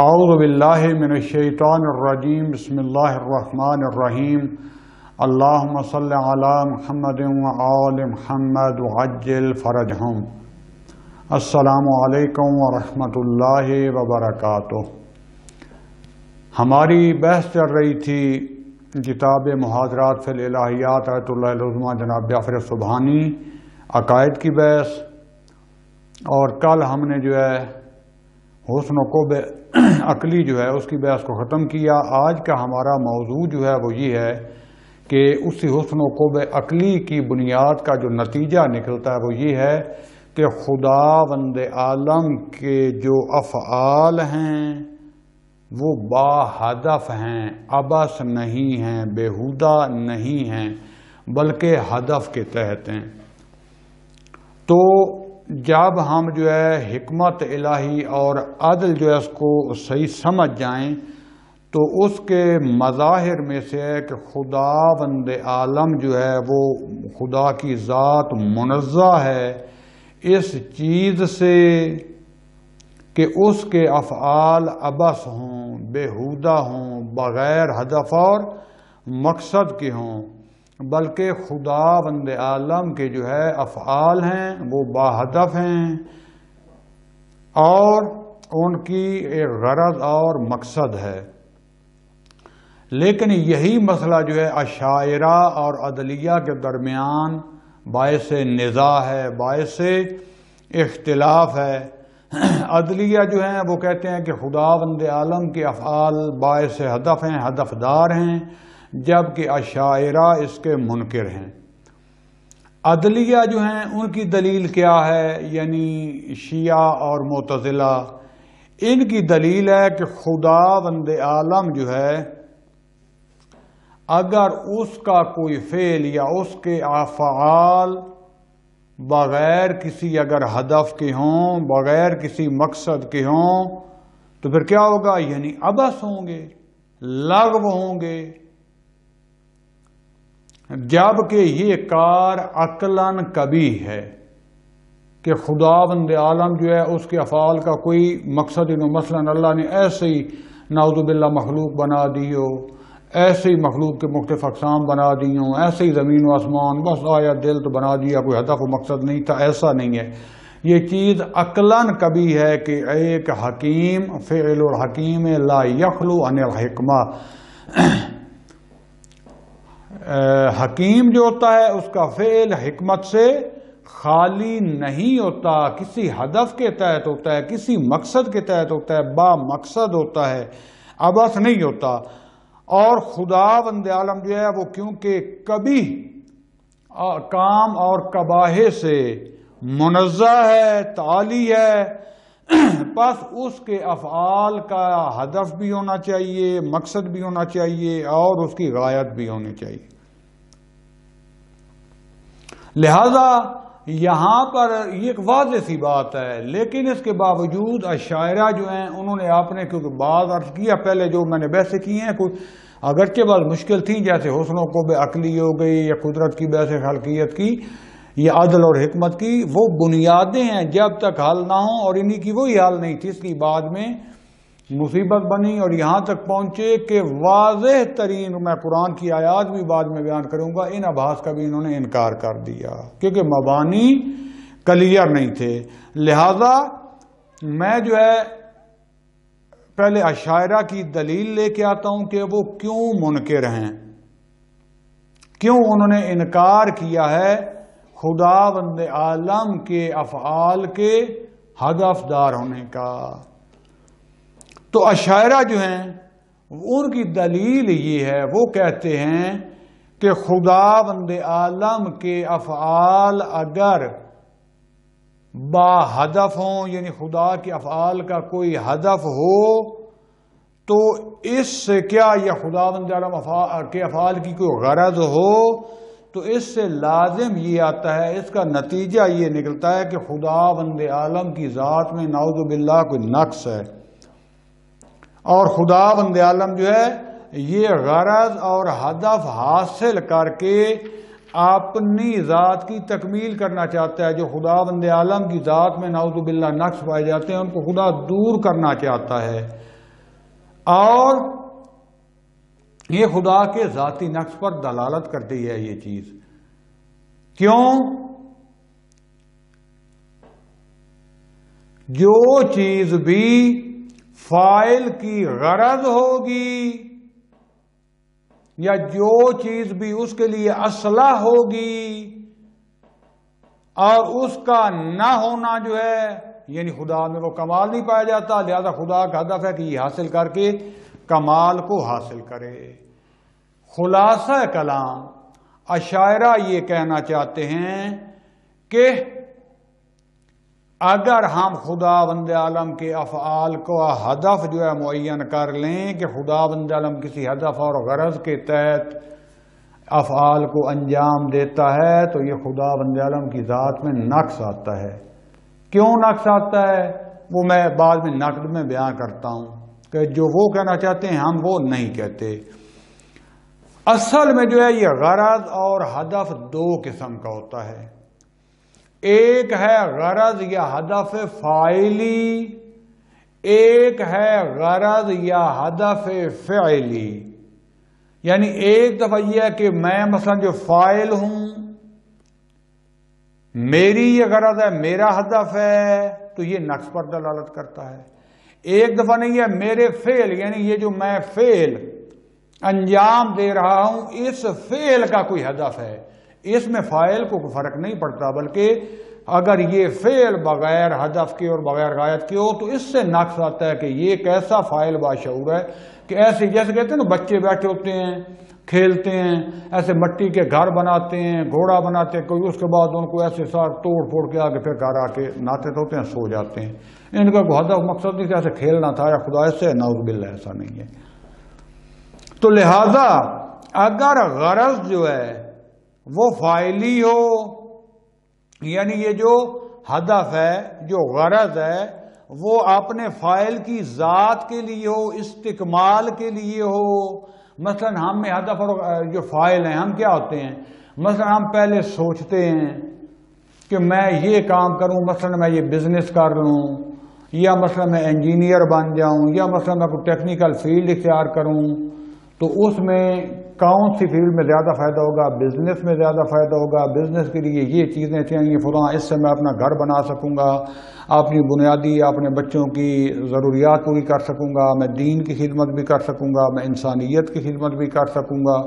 اعوذ باللہ من الشیطان الرجیم بسم اللہ الرحمن الرحیم اللہم صل علی محمد وآل محمد وعجل فرجہم۔ السلام علیکم ورحمۃ اللہ وبرکاتہ۔ ہماری بحث چل رہی تھی کتاب محاضرات فی الالہیات آیت اللہ العظمیٰ جناب جعفر سبحانی عقائد کی بحث، اور کل ہم نے حسن و قوب عقلی اس کی بحث کو ختم کیا۔ آج کا ہمارا موضوع وہ یہ ہے کہ اسی حسن و قوب عقلی کی بنیاد کا جو نتیجہ نکلتا ہے وہ یہ ہے کہ خداوند عالم کے جو افعال ہیں وہ با ہدف ہیں، عبث نہیں ہیں، بیہودہ نہیں ہیں، بلکہ ہدف کے تحت ہیں۔ تو جب ہم حکمت الہی اور عدل اس کو صحیح سمجھ جائیں تو اس کے مظاہر میں سے ہے کہ خداوند عالم وہ خدا کی ذات منزہ ہے اس چیز سے کہ اس کے افعال عبث ہوں، بیہودہ ہوں، بغیر ہدف اور مقصد کے ہوں، بلکہ خداوند عالم کے افعال ہیں وہ باہدف ہیں اور ان کی ایک غرض اور مقصد ہے۔ لیکن یہی مسئلہ اشاعرہ اور عدلیہ کے درمیان باعث نزاع ہے، باعث اختلاف ہے۔ عدلیہ وہ کہتے ہیں کہ خداوند عالم کے افعال باعث ہدف ہیں، ہدفدار ہیں، جبکہ اشاعرہ اس کے منکر ہیں۔ عدلیہ ان کی دلیل کیا ہے؟ یعنی شیعہ اور معتزلہ، ان کی دلیل ہے کہ خداوند عالم اگر اس کا کوئی فعل یا اس کے افعال بغیر کسی اگر ہدف کے ہوں، بغیر کسی مقصد کے ہوں تو پھر کیا ہوگا؟ یعنی عبث ہوں گے، لغو ہوں گے، جبکہ یہ کار عقلاً کبیح ہے کہ خداوند عالم اس کے افعال کا کوئی مقصد مثلا اللہ نے ایسے ہی نعوذ باللہ مخلوق بنا دی ہو، ایسے ہی مخلوق کے مختلف اقسام بنا دی ہوں، ایسے ہی زمین و آسمان بس آیا دل تو بنا دیا، کوئی ہدف و مقصد نہیں تھا، ایسا نہیں ہے۔ یہ چیز عقلاً کبیح ہے کہ ایک حکیم، فعل الحکیم لا یخلو عن الحکمہ، حکیم ہوتا ہے اس کا فعل حکمت سے خالی نہیں ہوتا، کسی ہدف کے تحت ہوتا ہے، کسی مقصد کے تحت ہوتا ہے، با مقصد ہوتا ہے، عبث نہیں ہوتا۔ اور خداوند عالم وہ کیونکہ کبھی کام اور قباحِ سے منزہ ہے، تعالی ہے، پس اس کے افعال کا ہدف بھی ہونا چاہیے، مقصد بھی ہونا چاہیے اور اس کی غایت بھی ہونی چاہیے۔ لہذا یہاں پر یہ ایک واضح سی بات ہے، لیکن اس کے باوجود اشاعرہ انہوں نے آپ نے کیونکہ بعض عرض کیا پہلے جو میں نے بحثیں کی ہیں، کوئی اگرچہ بعض مشکل تھیں جیسے حسن و قوب عقلی ہو گئی یا قدرت کی بحث خلقیت کی یا عدل اور حکمت کی، وہ بنیادیں ہیں جب تک حل نہ ہوں، اور انہی کی وہی حل نہیں تھی، اس کی بعد میں مصیبت بنی اور یہاں تک پہنچے کہ واضح ترین، میں قرآن کی آیات بھی بعد میں بیان کروں گا، ان آبھاس کا بھی انہوں نے انکار کر دیا کیونکہ مبانی کلیئر نہیں تھے۔ لہذا میں پہلے اشاعرہ کی دلیل لے کے آتا ہوں کہ وہ کیوں منکر ہیں، کیوں انہوں نے انکار کیا ہے خداوند عالم کے افعال کے ہدف دار ہونے کا۔ تو اشاعرہ ان کی دلیل یہ ہے، وہ کہتے ہیں کہ خداوند عالم کے افعال اگر با ہدف ہوں، یعنی خدا کے افعال کا کوئی ہدف ہو تو اس سے کیا، یا خداوند عالم کے افعال کی کوئی غرض ہو تو اس سے لازم یہ آتا ہے، اس کا نتیجہ یہ نکلتا ہے کہ خداوند عالم کی ذات میں نعوذ باللہ کوئی نقص ہے، اور خداوند عالم یہ غرض اور ہدف حاصل کر کے اپنی ذات کی تکمیل کرنا چاہتا ہے۔ جو خداوند عالم کی ذات میں نعوذ باللہ نقص پائے جاتے ہیں ان کو خدا دور کرنا چاہتا ہے، اور یہ خدا کے ذاتی نقص پر دلالت کرتی ہے یہ چیز. کیوں؟ جو چیز بھی فاعل کی غرض ہوگی یا جو چیز بھی اس کے لیے اصلح ہوگی اور اس کا نہ ہونا جو ہے یعنی خدا میں وہ کمال نہیں پایا جاتا. لہذا خدا کا ہدف ہے کہ یہ حاصل کر کے کمال کو حاصل کرے. خلاصہ کلام اشاعرہ یہ کہنا چاہتے ہیں کہ اگر ہم خدا بند عالم کے افعال کو ہدف جو ہے معین کر لیں کہ خدا بند عالم کسی ہدف اور غرض کے تحت افعال کو انجام دیتا ہے تو یہ خدا بند عالم کی ذات میں نقص آتا ہے. کیوں نقص آتا ہے وہ میں بعد میں نقد میں بیان کرتا ہوں کہ جو وہ کہنا چاہتے ہیں ہم وہ نہیں کہتے. اصل میں جو ہے یہ غرض اور ہدف دو قسم کا ہوتا ہے. ایک ہے غرض یا ہدف فاعلی، ایک ہے غرض یا ہدف فعلی. یعنی ایک دفعہ یہ ہے کہ میں مثلا جو فاعل ہوں میری یہ غرض ہے، میرا ہدف ہے، تو یہ نقص پر دلالت کرتا ہے. ایک دفعہ نہیں ہے میرے فعل یعنی یہ جو میں فعل انجام دے رہا ہوں اس فعل کا کوئی ہدف ہے، اس میں فاعل کو فرق نہیں پڑتا، بلکہ اگر یہ فعل بغیر ہدف کے اور بغیر غایت کے ہو تو اس سے نقص آتا ہے کہ یہ کیسا فاعل باشعور ہے کہ ایسے جیسے کہتے ہیں نا بچے بیٹھے ہوتے ہیں کھیلتے ہیں، ایسے مٹی کے گھر بناتے ہیں، گھوڑا بناتے ہیں، کوئی اس کے بعد ان کو ایسے سار توڑ پھوڑ کے آگے پھر گھر آ کے ناتے ہوتے ہیں، سو جاتے ہیں. ان کا کوئی ہدف مقصد نہیں ایسے کھیلنا تھا یا خدا سے نعوذ باللہ ایسا نہیں ہے. تو لہذا اگر غرض جو ہے وہ فاعلی ہو یعنی یہ جو ہدف ہے جو غرض ہے وہ اپنے فاعل کی ذات کے لیے ہو، استکمال کے لیے ہو. مثلا ہم میں ہدف اور جو فاعل ہیں ہم کیا ہوتے ہیں، مثلا ہم پہلے سوچتے ہیں کہ میں یہ کام کروں، مثلا میں یہ بزنس کر لوں یا مثلا میں انجینئر بن جاؤں یا مثلا میں کوئی ٹیکنیکل فیلڈ اختیار کروں. تو اس میں کون سی فیلڈ میں زیادہ فائدہ ہوگا؟ بزنس میں زیادہ فائدہ ہوگا. بزنس کے لیے یہ چیزیں چاہیے فلاں، اس سے میں اپنا گھر بنا سکوں گا، اپنی بنیادی اپنے بچوں کی ضروریات پوری کر سکوں گا، میں دین کی خدمت بھی کر سکوں گا، میں انسانیت کی خدمت بھی کر سکوں گا.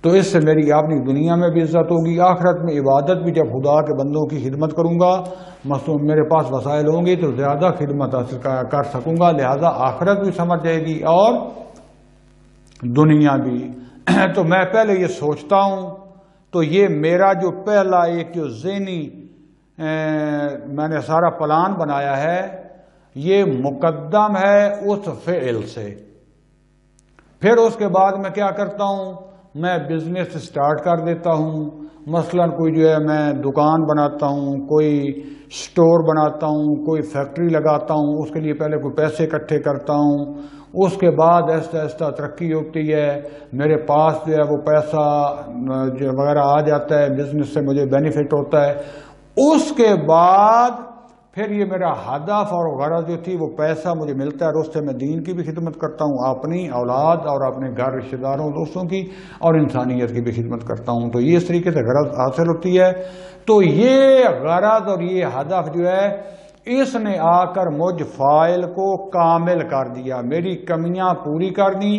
تو اس سے میری اپنی دنیا میں بھی عزت ہوگی، آخرت میں عبادت بھی جب خدا کے بندوں کی خدمت کروں گا مثلا میرے پاس وسائل ہوں گے تو زیادہ خدمت حاصل کر سکوں گا. لہذا آخرت بھی سمجھ جائے گی اور دنیا بھی. تو میں پہلے یہ سوچتا ہوں تو یہ میرا جو پہلا ایک جو ذہنی میں نے سارا پلان بنایا ہے یہ مقدم ہے اس فعل سے. پھر اس کے بعد میں کیا کرتا ہوں، میں بزنس سٹارٹ کر دیتا ہوں. مثلا کوئی جو ہے میں دکان بناتا ہوں، کوئی سٹور بناتا ہوں، کوئی فیکٹری لگاتا ہوں، اس کے لیے پہلے کوئی پیسے اکٹھے کرتا ہوں. اس کے بعد آہستہ آہستہ ترقی ہوتی ہے، میرے پاس جو ہے وہ پیسہ جو وغیرہ آ جاتا ہے، بزنس سے مجھے بینیفٹ ہوتا ہے. اس کے بعد پھر یہ میرا ہدف اور غرض جو تھی وہ پیسہ مجھے ملتا ہے اور اس سے میں دین کی بھی خدمت کرتا ہوں، اپنی اولاد اور اپنے گھر رشتہ داروں دوستوں کی اور انسانیت کی بھی خدمت کرتا ہوں. تو یہ اس طریقے سے غرض حاصل ہوتی ہے. تو یہ غرض اور یہ ہدف جو ہے اس نے آ کر مجھ فاعل کو کامل کر دیا، میری کمیاں پوری کر دی.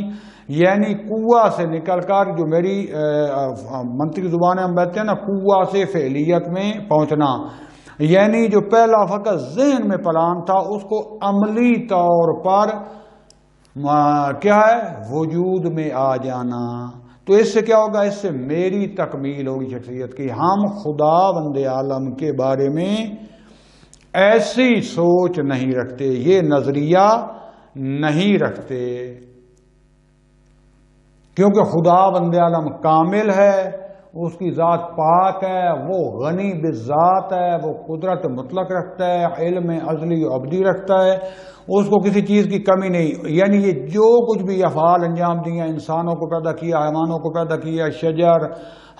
یعنی قوہ سے نکل کر جو میری منطقی زبان میں ہم کہتے ہیں نا قوہ سے فعلیت میں پہنچنا، یعنی جو پہلا فقط ذہن میں پلان تھا اس کو عملی طور پر کیا ہے وجود میں آ جانا. تو اس سے کیا ہوگا، اس سے میری تکمیل ہوگی شخصیت کی. ہم خدا بند عالم کے بارے میں ایسی سوچ نہیں رکھتے، یہ نظریہ نہیں رکھتے، کیونکہ خدا بند عالم کامل ہے، اس کی ذات پاک ہے، وہ غنی بالذات ہے، وہ قدرت مطلق رکھتا ہے، علم ازلی و ابدی رکھتا ہے، اس کو کسی چیز کی کمی نہیں. یعنی یہ جو کچھ بھی افعال انجام دیا، انسانوں کو پیدا کیا، حیوانوں کو پیدا کیا، شجر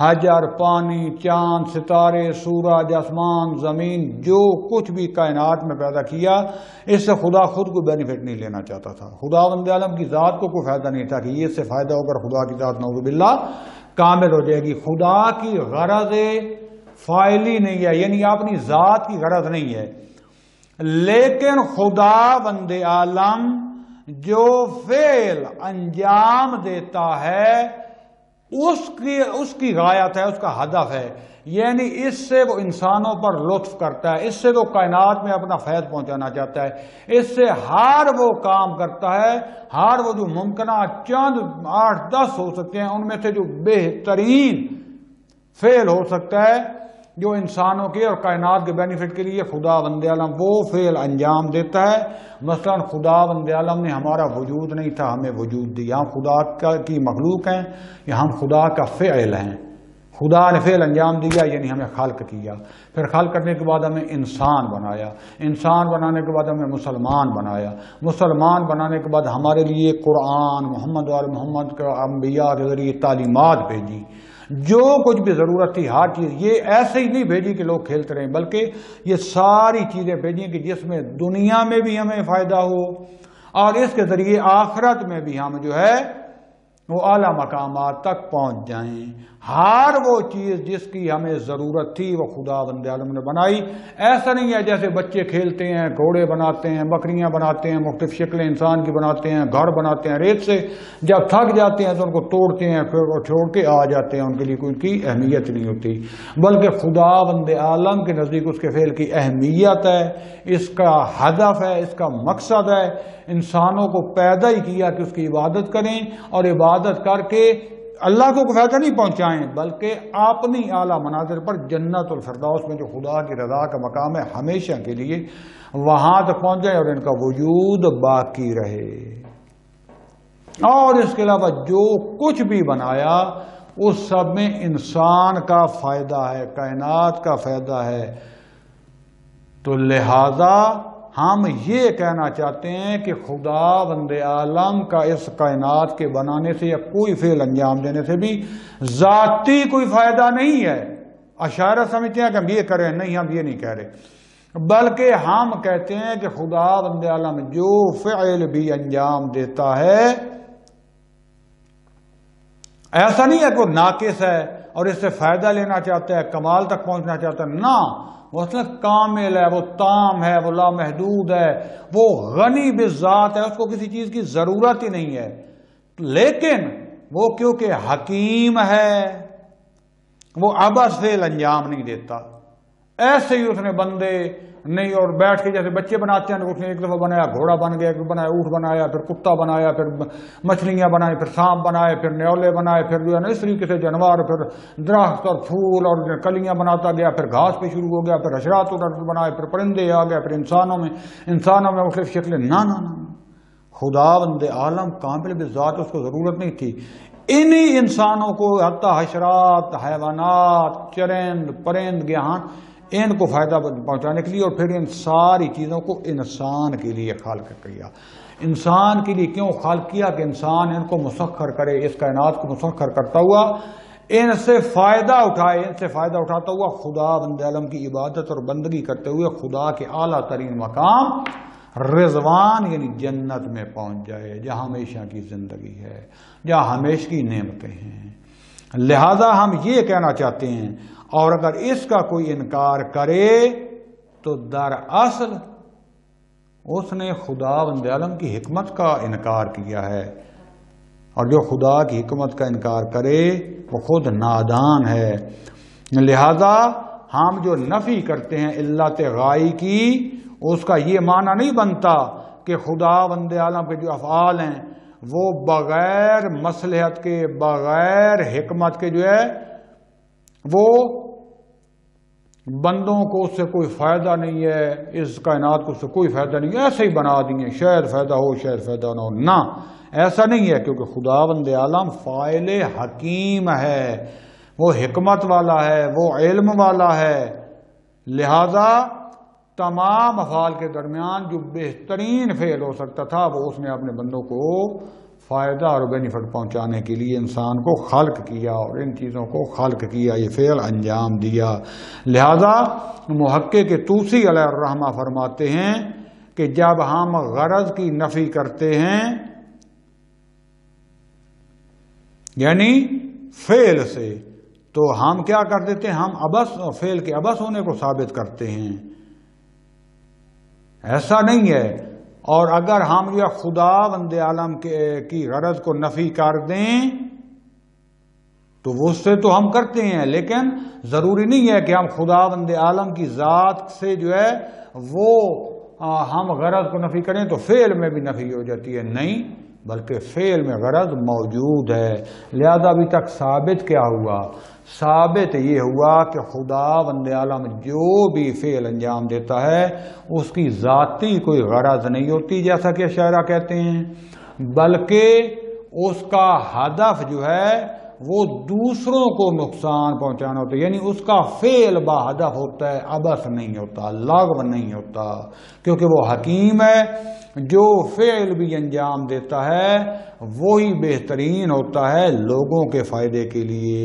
حجر، پانی، چاند، ستارے، سورج، آسمان، زمین، جو کچھ بھی کائنات میں پیدا کیا، اس سے خدا خود کو بینیفٹ نہیں لینا چاہتا تھا. خدا بند عالم کی ذات کو کوئی فائدہ نہیں تھا کہ یہ اس سے فائدہ ہو کر خدا کی ذات نعوذ باللہ کامل ہو جائے گی. خدا کی غرض فاعلی نہیں ہے، یعنی اپنی ذات کی غرض نہیں ہے، لیکن خدا بند عالم جو فعل انجام دیتا ہے اس کی غایت ہے، اس کا ہدف ہے، یعنی اس سے وہ انسانوں پر لطف کرتا ہے، اس سے وہ کائنات میں اپنا فیض پہنچانا چاہتا ہے، اس سے ہر وہ کام کرتا ہے، ہر وہ جو ممکنہ چند 8-10 ہو سکتے ہیں ان میں سے جو بہترین فعل ہو سکتا ہے جو انسانوں کے اور کائنات کے بینیفٹ کے لیے خدا بند عالم وہ فعل انجام دیتا ہے. مثلا خدا بند عالم نے ہمارا وجود نہیں تھا، ہمیں وجود دیا. ہم خدا کی مخلوق ہیں یا ہم خدا کا فعل ہیں. خدا نے فعل انجام دیا یعنی ہمیں خلق کیا، پھر خلق کرنے کے بعد ہمیں انسان بنایا، انسان بنانے کے بعد ہمیں مسلمان بنایا، مسلمان بنانے کے بعد ہمارے لیے قرآن محمد وال محمد کا انبیاء کے ذریعے تعلیمات بھیجی. جو کچھ بھی ضرورت تھی ہر چیز یہ ایسے ہی نہیں بھیجی کہ لوگ کھیلتے رہیں، بلکہ یہ ساری چیزیں بھیجی کہ جس میں دنیا میں بھی ہمیں فائدہ ہو اور اس کے ذریعے آخرت میں بھی ہم جو ہے وہ اعلیٰ مقامات تک پہنچ جائیں. ہر وہ چیز جس کی ہمیں ضرورت تھی وہ خدا بند عالم نے بنائی. ایسا نہیں ہے جیسے بچے کھیلتے ہیں، گھوڑے بناتے ہیں، بکریاں بناتے ہیں، مختلف شکلیں انسان کی بناتے ہیں، گھر بناتے ہیں ریت سے، جب تھک جاتے ہیں تو ان کو توڑتے ہیں پھر وہ چھوڑ کے آ جاتے ہیں، ان کے لیے کوئی کی اہمیت نہیں ہوتی. بلکہ خدا بند عالم کے نزدیک اس کے فعل کی اہمیت ہے، اس کا ہدف ہے، اس کا مقصد ہے. انسانوں کو پیدا ہی کیا کہ اس کی عبادت کریں اور عبادت کر کے اللہ کو فائدہ نہیں پہنچائیں بلکہ اپنی اعلیٰ مناظر پر جنت الفردوس میں جو خدا کی رضا کا مقام ہے ہمیشہ کے لیے وہاں تک پہنچ جائیں اور ان کا وجود باقی رہے. اور اس کے علاوہ جو کچھ بھی بنایا اس سب میں انسان کا فائدہ ہے، کائنات کا فائدہ ہے. تو لہذا ہم یہ کہنا چاہتے ہیں کہ خدا بند عالم کا اس کائنات کے بنانے سے یا کوئی فعل انجام دینے سے بھی ذاتی کوئی فائدہ نہیں ہے. اشاعرہ سمجھتے ہیں کہ ہم یہ کریں، نہیں ہم یہ نہیں کہہ رہے، بلکہ ہم کہتے ہیں کہ خدا بند عالم جو فعل بھی انجام دیتا ہے ایسا نہیں ہے کہ وہ ناقص ہے اور اس سے فائدہ لینا چاہتا ہے، کمال تک پہنچنا چاہتا ہے. نہ، وہ اصلا کامل ہے، وہ تام ہے، وہ لامحدود ہے، وہ غنی بالذات ہے، اس کو کسی چیز کی ضرورت ہی نہیں ہے. لیکن وہ کیونکہ حکیم ہے وہ عبث فعل انجام نہیں دیتا. ایسے ہی اس نے بندے نہیں اور بیٹھ کے جیسے بچے بناتے ہیں، اس نے ایک دفعہ بنایا گھوڑا بن گیا، ایک بنایا اونٹ بنایا، پھر کتا بنایا، پھر مچھلیاں بنائی، پھر سانپ بنائے، پھر نیولے بنائے، پھر جو ہے نا اس طریقے سے جانور، پھر درخت اور پھول اور کلیاں بناتا گیا، پھر گھاس پہ شروع ہو گیا، پھر حشرات بنائے، پھر پرندے آ گئے، پھر انسانوں میں مختلف شکلیں. نہ خدا بند عالم کامل بالذات، اس کو ضرورت نہیں تھی. انہی انسانوں کو حتی حشرات، حیوانات، چرند پرند گیہان ان کو فائدہ پہنچانے کے لیے اور پھر ان ساری چیزوں کو انسان کے لیے خلق کیا. انسان کے لیے کیوں خلق کیا؟ کہ انسان ان کو مسخر کرے، اس کائنات کو مسخر کرتا ہوا ان سے فائدہ اٹھائے، ان سے فائدہ اٹھاتا ہوا خدا بند عالم کی عبادت اور بندگی کرتے ہوئے خدا کے اعلیٰ ترین مقام رضوان یعنی جنت میں پہنچ جائے، جہاں ہمیشہ کی زندگی ہے، جہاں ہمیشہ کی نعمتیں ہیں. لہذا ہم یہ کہنا چاہتے ہیں، اور اگر اس کا کوئی انکار کرے تو دراصل اس نے خدا بند عالم کی حکمت کا انکار کیا ہے، اور جو خدا کی حکمت کا انکار کرے وہ خود نادان ہے. لہذا ہم جو نفی کرتے ہیں علت غائی کی، اس کا یہ معنی نہیں بنتا کہ خدا بند عالم کے جو افعال ہیں وہ بغیر مصلحت کے، بغیر حکمت کے جو ہے وہ بندوں کو اس سے کوئی فائدہ نہیں ہے، اس کائنات کو اس سے کوئی فائدہ نہیں ہے، ایسے ہی بنا دیے، شاید فائدہ ہو شاید فائدہ نہ ہو. نہ، ایسا نہیں ہے، کیونکہ خدا بند عالم فاعل حکیم ہے، وہ حکمت والا ہے، وہ علم والا ہے. لہذا تمام افعال کے درمیان جو بہترین فعل ہو سکتا تھا وہ اس نے اپنے بندوں کو فائدہ اور بینیفٹ پہنچانے کے لیے انسان کو خلق کیا اور ان چیزوں کو خلق کیا، یہ فعل انجام دیا۔ لہذا محقق طوسی علیہ الرحمہ فرماتے ہیں کہ جب ہم غرض کی نفی کرتے ہیں یعنی فعل سے، تو ہم کیا کر دیتے ہیں؟ ہم عبث فعل کے عبث ہونے کو ثابت کرتے ہیں، ایسا نہیں ہے۔ اور اگر ہم یہ خدا بند عالم کی غرض کو نفی کر دیں تو وہ سے تو ہم کرتے ہیں، لیکن ضروری نہیں ہے کہ ہم خدا بند عالم کی ذات سے جو ہے وہ ہم غرض کو نفی کریں تو فعل میں بھی نفی ہو جاتی ہے، نہیں، بلکہ فعل میں غرض موجود ہے۔ لہذا ابھی تک ثابت کیا ہوا؟ ثابت یہ ہوا کہ خدا بند عالم جو بھی فعل انجام دیتا ہے اس کی ذاتی کوئی غرض نہیں ہوتی جیسا کہ شاعرہ کہتے ہیں، بلکہ اس کا ہدف جو ہے وہ دوسروں کو نقصان پہنچانا ہوتا ہے، یعنی اس کا فعل با ہدف ہوتا ہے، عبث نہیں ہوتا، لغو نہیں ہوتا، کیونکہ وہ حکیم ہے۔ جو فعل بھی انجام دیتا ہے وہی بہترین ہوتا ہے لوگوں کے فائدے کے لیے،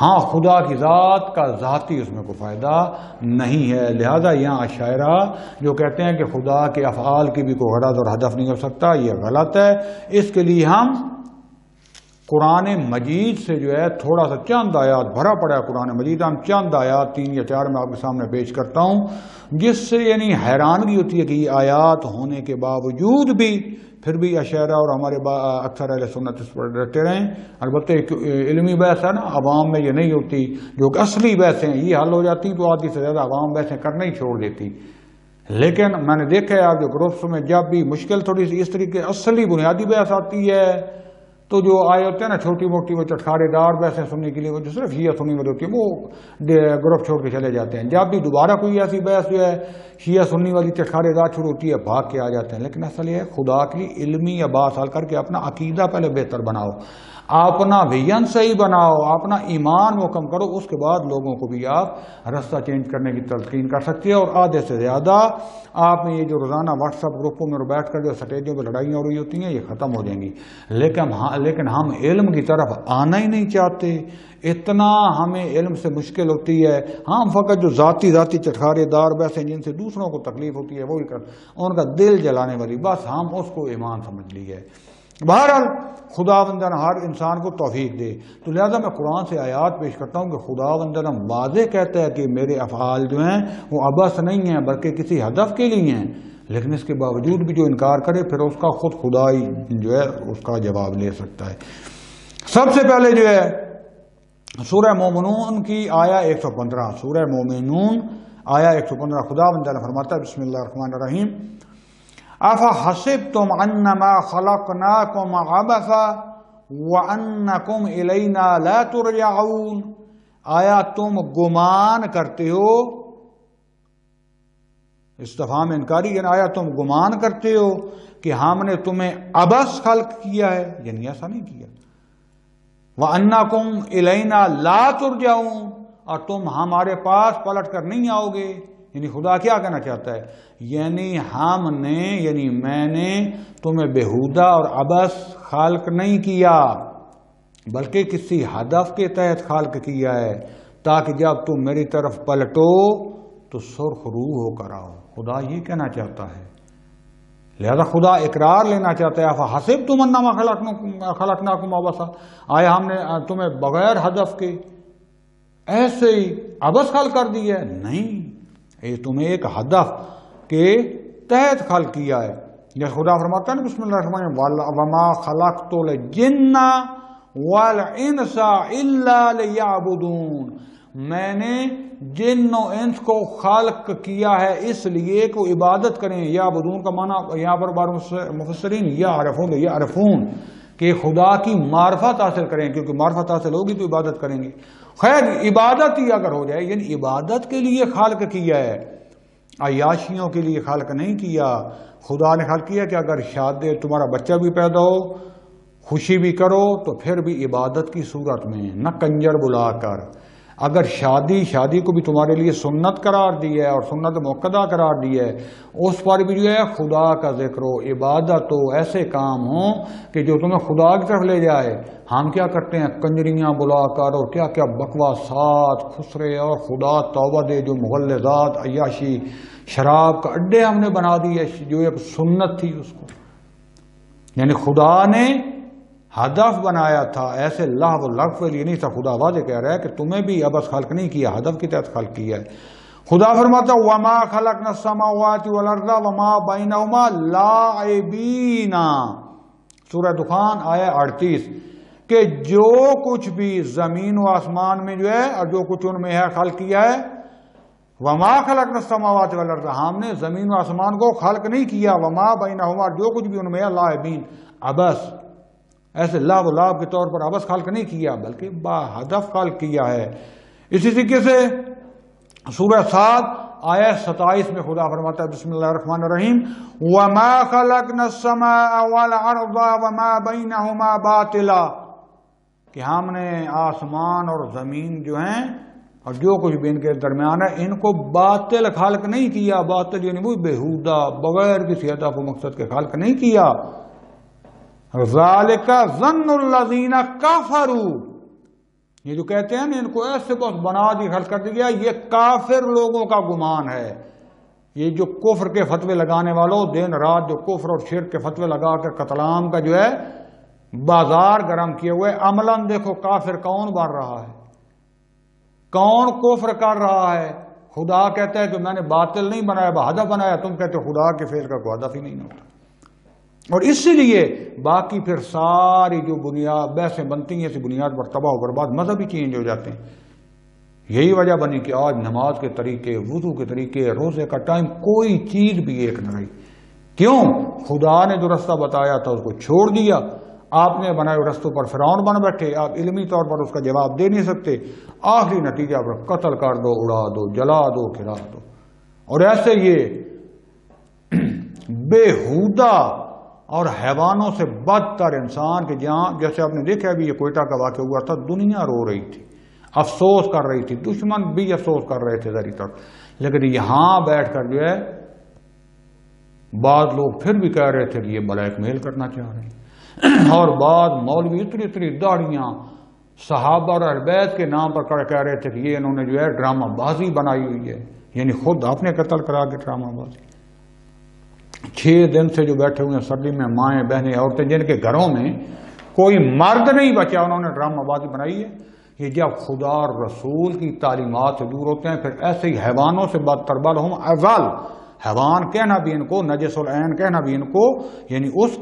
ہاں خدا کی ذات کا ذاتی اس میں کوئی فائدہ نہیں ہے۔ لہذا یہاں شاعرہ جو کہتے ہیں کہ خدا کے افعال کی بھی کوئی غرض اور ہدف نہیں ہو سکتا، یہ غلط ہے۔ اس کے لیے ہم قرآن مجید سے جو ہے تھوڑا سا چند آیات بھرا پڑا ہے قرآن مجید، ہم چند آیات 3 یا 4 میں آپ کے سامنے پیش کرتا ہوں، جس سے یعنی حیرانگی ہوتی ہے کہ یہ آیات ہونے کے باوجود بھی پھر بھی اشاعرہ اور ہمارے اکثر اہل سنت اس پر ڈٹے رہیں۔ البتہ ایک علمی بحث ہے نا، عوام میں یہ نہیں ہوتی، جو کہ اصلی بحثیں یہ حل ہو جاتی تو آدھی سے زیادہ عوام بحثیں کرنا ہی چھوڑ دیتی۔ لیکن میں نے دیکھا ہے آپ جو گروپس میں جب بھی مشکل تھوڑی سی اس طریقے اصلی بنیادی بحث آتی ہے تو جو آئے ہوتے ہیں نا چھوٹی موٹی وہ چٹخارے دار بحثیں سننے کے لیے، وہ جو صرف شیعہ سنی والی ہوتی ہے وہ گروپ چھوڑ کے چلے جاتے ہیں۔ جب بھی دوبارہ کوئی ایسی بحث جو ہے شیعہ سنی والی چٹخارے دار شروع ہوتی ہے بھاگ کے آ جاتے ہیں۔ لیکن اصل یہ ہے خدا کے لیے علمی یا بات حل کر کے اپنا عقیدہ پہلے بہتر بناؤ، اپنا ویژن صحیح بناؤ، اپنا ایمان محکم کرو، اس کے بعد لوگوں کو بھی آپ رستہ چینج کرنے کی تلقین کر سکتے ہیں۔ اور آدھے سے زیادہ آپ میں یہ جو روزانہ واٹس ایپ گروپوں میں بیٹھ کر جو سٹیجوں پہ لڑائیاں ہو رہی ہوتی ہیں یہ ختم ہو جائیں گی، لیکن ہم علم کی طرف آنا ہی نہیں چاہتے، اتنا ہمیں علم سے مشکل ہوتی ہے۔ ہم فقط جو ذاتی چٹخارے دار بحثیں جن سے دوسروں کو تکلیف ہوتی ہے وہی ان کا دل جلانے والی، بس ہم اس کو ایمان سمجھ لی ہے۔ بہرحال خدا بندہ ہر انسان کو توفیق دے، تو لہذا میں قرآن سے آیات پیش کرتا ہوں کہ خدا بندہ واضح کہتا ہے کہ میرے افعال جو ہیں وہ عبث نہیں ہیں بلکہ کسی ہدف کے لیے ہیں، لیکن اس کے باوجود بھی جو انکار کرے پھر اس کا خود خدا ہی جو ہے اس کا جواب لے سکتا ہے۔ سب سے پہلے جو ہے سورہ مومنون کی آیا 115، سورہ مومنون آیا 115 خدا بندہ فرماتا ہے بسم اللہ الرحمن الرحیم افحسبتم انما خلقناکم عبثا وانکم الینا لا ترجعون، آیا تم گمان کرتے ہو، استفہام انکاری، یعنی آیا تم گمان کرتے ہو کہ ہم نے تمہیں عبث خلق کیا ہے، یعنی ایسا نہیں کیا۔ وَأَنَّكُمْ إِلَيْنَا لَا تُرْجَعُونَ، اور تم ہمارے پاس پلٹ کر نہیں آؤ گے۔ یعنی خدا کیا کہنا چاہتا ہے؟ یعنی میں نے تمہیں بےہودہ اور عبث خلق نہیں کیا بلکہ کسی ہدف کے تحت خلق کیا ہے تاکہ جب تم میری طرف پلٹو تو سرخ روح ہو کر آؤ۔ خدا یہ کہنا چاہتا ہے، لہذا خدا اقرار لینا چاہتا ہے افحسبتم انما خلقناکم عبثا، آیا ہم نے تمہیں بغیر ہدف کے ایسے ہی عبث خلق کر دی ہے؟ نہیں، یہ تمہیں ایک ہدف کے تحت خلق کیا ہے۔ یہ خدا فرماتا ہے بسم اللہ الرحمن الرحیم وما خلقت الجن والانس الا لیعبدون، میں نے جن و انس کو خلق کیا ہے اس لیے کہ عبادت کریں۔ یعبدون کا معنی یہاں پر بار مفسرین یعرفون کہ خدا کی معرفت حاصل کریں، کیونکہ معرفت حاصل ہوگی تو عبادت کریں گے۔ خیر عبادت ہی اگر ہو جائے، یعنی عبادت کے لیے خلق کیا ہے، عیاشیوں کے لیے خلق نہیں کیا۔ خدا نے خلق کیا کہ اگر شادی تمہارا بچہ بھی پیدا ہو، خوشی بھی کرو، تو پھر بھی عبادت کی صورت میں، نہ کنجر بلا کر، اگر شادی کو بھی تمہارے لیے سنت قرار دی ہے اور سنت موقدہ قرار دی ہے، اس پر بھی جو ہے خدا کا ذکر ہو، عبادت ہو، ایسے کام ہوں کہ جو تمہیں خدا کی طرف لے جائے۔ ہم کیا کرتے ہیں؟ کنجریاں بلا کر اور کیا کیا بکواسات، خسرے اور خدا توبہ دے جو مغلظات، عیاشی، شراب کا اڈے ہم نے بنا دی ہے، جو ایک سنت تھی اس کو، یعنی خدا نے ہدف بنایا تھا، ایسے لغو لغو یہ نہیں تھا۔ خدا واضح کہہ رہا ہے کہ تمہیں بھی ابس خلق نہیں کیا، ہدف کی تحت خلق کیا ہے۔ خدا فرماتا وما خلقنا السماوات والارض وما بینہما لاعبین، سورہ دخان آیہ 38، کہ جو کچھ بھی زمین و آسمان میں جو ہے اور جو کچھ ان میں ہے خلق کیا ہے، وما خلقنا السماوات والارض، ہم نے زمین و آسمان کو خلق نہیں کیا، وما بینہما، جو کچھ بھی ان میں ہے، لاعبین، ابس، ایسے لعب و لعب کے طور پر ابس خلق نہیں کیا بلکہ با ہدف خلق کیا ہے۔ اسی طریقے سے سورہ صاد آیہ 27 میں خدا فرماتا ہے بسم اللہ الرحمن الرحیم وما خلقنا السماء والارض وما بینہما باطلا، کہ ہم نے آسمان اور زمین جو ہیں اور جو کچھ بھی ان کے درمیان ہے ان کو باطل خلق نہیں کیا، باطل یعنی وہ بےہودہ، بغیر کسی ہدف و مقصد کے خلق نہیں کیا۔ ذالک ظن الذین کفروا، یہ جو کہتے ہیں نا ان کو ایسے بہت بنا دی، خلق کر دیا، یہ کافر لوگوں کا گمان ہے۔ یہ جو کفر کے فتوے لگانے والوں، دن رات جو کفر اور شرک کے فتوے لگا کر قتل عام کا جو ہے بازار گرم کیے ہوئے، عملاً دیکھو کافر کون بن رہا ہے، کون کفر کر رہا ہے۔ خدا کہتا ہے کہ میں نے باطل نہیں بنایا، ہدف بنایا، تم کہتے ہو خدا کے فعل کا کوئی ہدف ہی نہیں ہوتا۔ اور اسی لیے باقی پھر ساری جو بنیاد بحثیں بنتی ہیں اسی بنیاد پر تباہ و برباد، مذہب ہی چینج ہو جاتے ہیں۔ یہی وجہ بنی کہ آج نماز کے طریقے، وضو کے طریقے، روزے کا ٹائم، کوئی چیز بھی ایک نہ رہی۔ کیوں؟ خدا نے جو رستہ بتایا تھا اس کو چھوڑ دیا، آپ نے بنائے ہوئے رستوں پر فرعون بن بیٹھے، آپ علمی طور پر اس کا جواب دے نہیں سکتے، آخری نتیجہ پر قتل کر دو، اڑا دو، جلا دو، کھلا دو۔ اور ایسے یہ بےہودہ اور حیوانوں سے بدتر انسان کہ جہاں جیسے آپ نے دیکھا ابھی یہ کوئٹہ کا واقعہ ہوا تھا، دنیا رو رہی تھی، افسوس کر رہی تھی، دشمن بھی افسوس کر رہے تھے ذری طور، لیکن یہاں بیٹھ کر جو ہے بعض لوگ پھر بھی کہہ رہے تھے کہ یہ بلیک میل کرنا چاہ رہے ہیں، اور بعض مولوی اتنی داڑیاں صحابہ اور اہل بیت کے نام پر کہہ رہے تھے کہ یہ انہوں نے جو ہے ڈرامہ بازی بنائی ہوئی ہے، یعنی خود اپنے قتل کرا کے ڈرامہ بازی۔ 6 دن سے جو بیٹھے ہوئے ہیں سردی میں، مائیں بہنیں عورتیں جن کے گھروں میں کوئی مرد نہیں بچا، انہوں نے ڈرامہ بازی بنائی ہے۔ یہ جب خدا اور رسول کی تعلیمات سے دور ہوتے ہیں پھر ایسے ہی حیوانوں سے بدتر، بل ہم اضل، حیوان کہنا بھی ان کو، نجس العین کہنا بھی ان کو، یعنی اس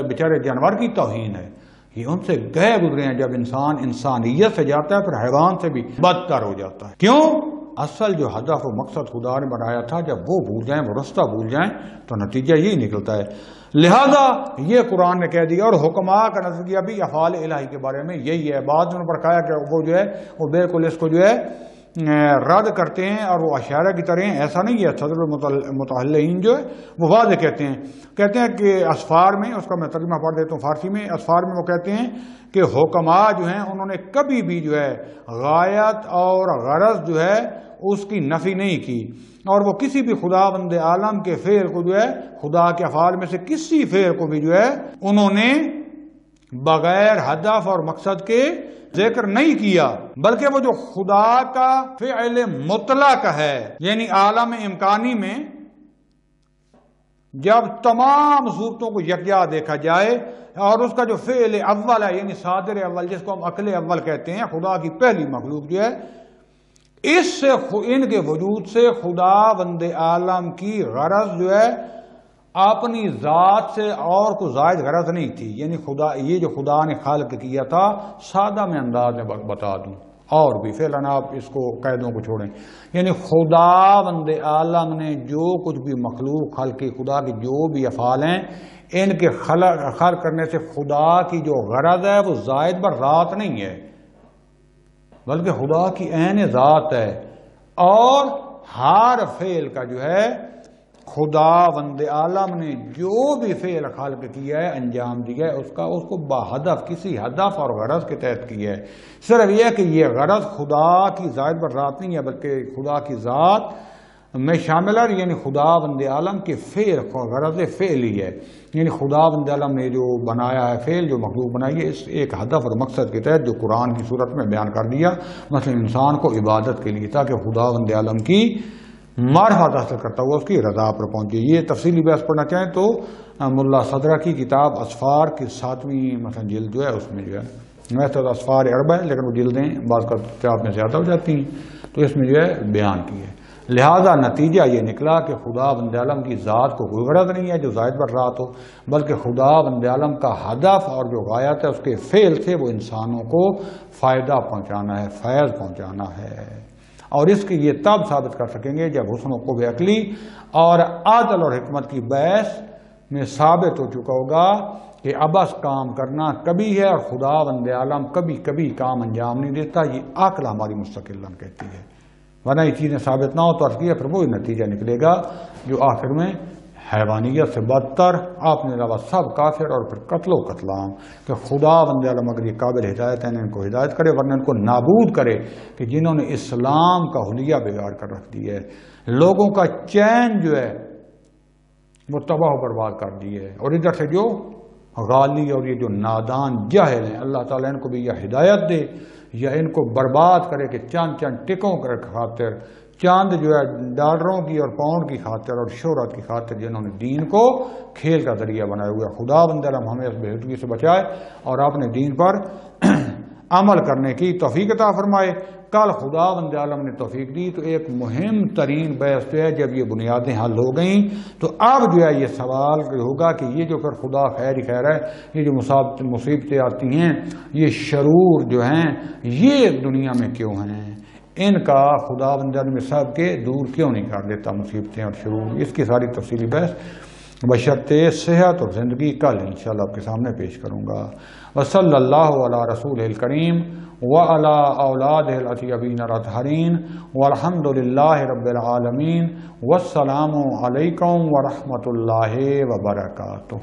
بیچارے جانور کی توہین ہے۔ یہ ان سے گئے گزرے ہیں۔ جب انسان انسانیت سے جاتا ہے پھر حیوان سے بھی بدتر ہو جاتا ہے۔ کیوں؟ اصل جو ہدف و مقصد خدا نے بنایا تھا جب وہ بھول جائیں، وہ رستہ بھول جائیں تو نتیجہ یہی نکلتا ہے۔ لہذا یہ قرآن نے کہہ دیا، اور حکماء کا نظریہ بھی افعال الہی کے بارے میں یہی ہے۔ بعض نے برکایا کہ وہ جو ہے وہ بالکل اس کو جو ہے رد کرتے ہیں اور وہ اشاعرہ کی طرح ہیں، ایسا نہیں ہے۔ صدر المتحلین جو ہے وہ واضح کہتے ہیں کہ اسفار میں، اس کا میں ترجمہ پڑھ دیتا ہوں فارسی میں، اسفار میں وہ کہتے ہیں کہ حکماء جو ہیں انہوں نے کبھی بھی جو ہے غایت اور غرض جو ہے اس کی نفی نہیں کی، اور وہ کسی بھی خداوند عالم کے فعل کو جو ہے، خدا کے افعال میں سے کسی فعل کو بھی جو ہے انہوں نے بغیر ہدف اور مقصد کے ذکر نہیں کیا، بلکہ وہ جو خدا کا فعل مطلق ہے، یعنی عالم امکانی میں جب تمام صورتوں کو یکجا دیکھا جائے اور اس کا جو فعل اول ہے یعنی صادر اول جس کو ہم عقل اول کہتے ہیں، خدا کی پہلی مخلوق جو ہے، اس سے ان کے وجود سے خدا بند عالم کی غرض جو ہے اپنی ذات سے اور کوئی زائد غرض نہیں تھی، یعنی خدا یہ جو خدا نے خلق کیا تھا، سادہ میں انداز میں بتا دوں اور بھی فعلاً آپ اس کو قیدوں کو چھوڑیں، یعنی خدا بند عالم نے جو کچھ بھی مخلوق خلق کی، خدا کی جو بھی افعال ہیں، ان کے خلق کرنے سے خدا کی جو غرض ہے وہ زائد بر ذات نہیں ہے بلکہ خدا کی عین ذات ہے، اور ہر فعل کا جو ہے خداوند عالم نے جو بھی فعل خلق کیا ہے، انجام دیا ہے، اس کو بہدف کسی ہدف اور غرض کے تحت کیا ہے۔ صرف یہ کہ یہ غرض خدا کی ذات پر ذات نہیں ہے، بلکہ خدا کی ذات میں شامل ہے، یعنی خداوند عالم کے فعل غرض فعلی ہے، یعنی خداوند عالم نے جو بنایا ہے فعل، جو مخلوق بنائی ہے، اس ایک ہدف اور مقصد کے تحت جو قرآن کی صورت میں بیان کر دیا، مثلا انسان کو عبادت کے لیے، تاکہ خداوند عالم کی معرفت حاصل کرتا ہوا اس کی رضا پر پہنچے۔ یہ تفصیلی بحث پڑھنا چاہیں تو ملا صدرہ کی کتاب اسفار کی 7ویں مثلا جلد جو ہے، اس میں جو ہے ویسے تو اسفار اربع ہے، لیکن وہ جلدیں بعض کا کتاب میں زیادہ ہو جاتی ہیں، تو اس میں جو ہے بیان کی ہے۔ لہذا نتیجہ یہ نکلا کہ خداوند عالم کی ذات کو کوئی غرض نہیں ہے جو زائد بر ذات ہو، بلکہ خداوند عالم کا ہدف اور جو غایت ہے اس کے فعل تھے وہ انسانوں کو فائدہ پہنچانا ہے، فیض پہنچانا ہے۔ اور اس کی یہ تب ثابت کر سکیں گے جب حسن و قوت عقلی اور عدل اور حکمت کی بحث میں ثابت ہو چکا ہوگا کہ عبث کام کرنا کبھی ہے اور خداوند عالم کبھی کبھی کام انجام نہیں دیتا، یہ عقل ہماری مستقلاً کہتی ہے۔ ورنہ یہ چیزیں ثابت نہ ہو تو عرض کیا پھر وہی نتیجہ نکلے گا جو آخر میں حیوانیت سے بدتر، آپ نے علاوہ سب کافر اور پھر قتل و قتل عام، کہ خداوند عالم اگر یہ قابل ہدایت ہے ان کو ہدایت کرے، ورنہ ان کو نابود کرے، کہ جنہوں نے اسلام کا حلیہ بگاڑ کر رکھ دی ہے، لوگوں کا چین جو ہے وہ تباہ و برباد کر دی ہے، اور ادھر سے جو غالی اور یہ جو نادان جاہل ہیں، اللہ تعالیٰ ان کو بھی یہ ہدایت دے یا ان کو برباد کرے کہ چند چند ٹکوں کی خاطر، چاند جو ہے ڈالروں کی اور پاؤنڈ کی خاطر اور شہرت کی خاطر جنہوں نے دین کو کھیل کا ذریعہ بنایا ہوا ہے۔ خداوند عالم ہمیں اس بےہودگی سے بچائے اور اپنے دین پر عمل کرنے کی توفیق عطا فرمائے۔ کل خداوند عالم نے توفیق دی تو ایک مہم ترین بحث جو ہے جب یہ بنیادیں حل ہو گئیں تو اب جو ہے یہ سوال ہوگا کہ یہ جو پھر خدا خیر ہی خیر ہے، یہ جو مصیبتیں آتی ہیں، یہ شرور جو ہیں یہ دنیا میں کیوں ہیں، ان کا خداوند عالم صاحب کے دور کیوں نہیں کر دیتا مصیبتیں اور شرور، اس کی ساری تفصیلی بحث بشرط صحت اور زندگی کل انشاءاللہ آپ کے سامنے پیش کروں گا۔ وصلی اللہ علی رسول الکریم وعلی اولادہ الاطیبین الاطہرین والحمد للہ رب العالمین، والسلام علیکم ورحمۃ اللہ وبرکاتہ۔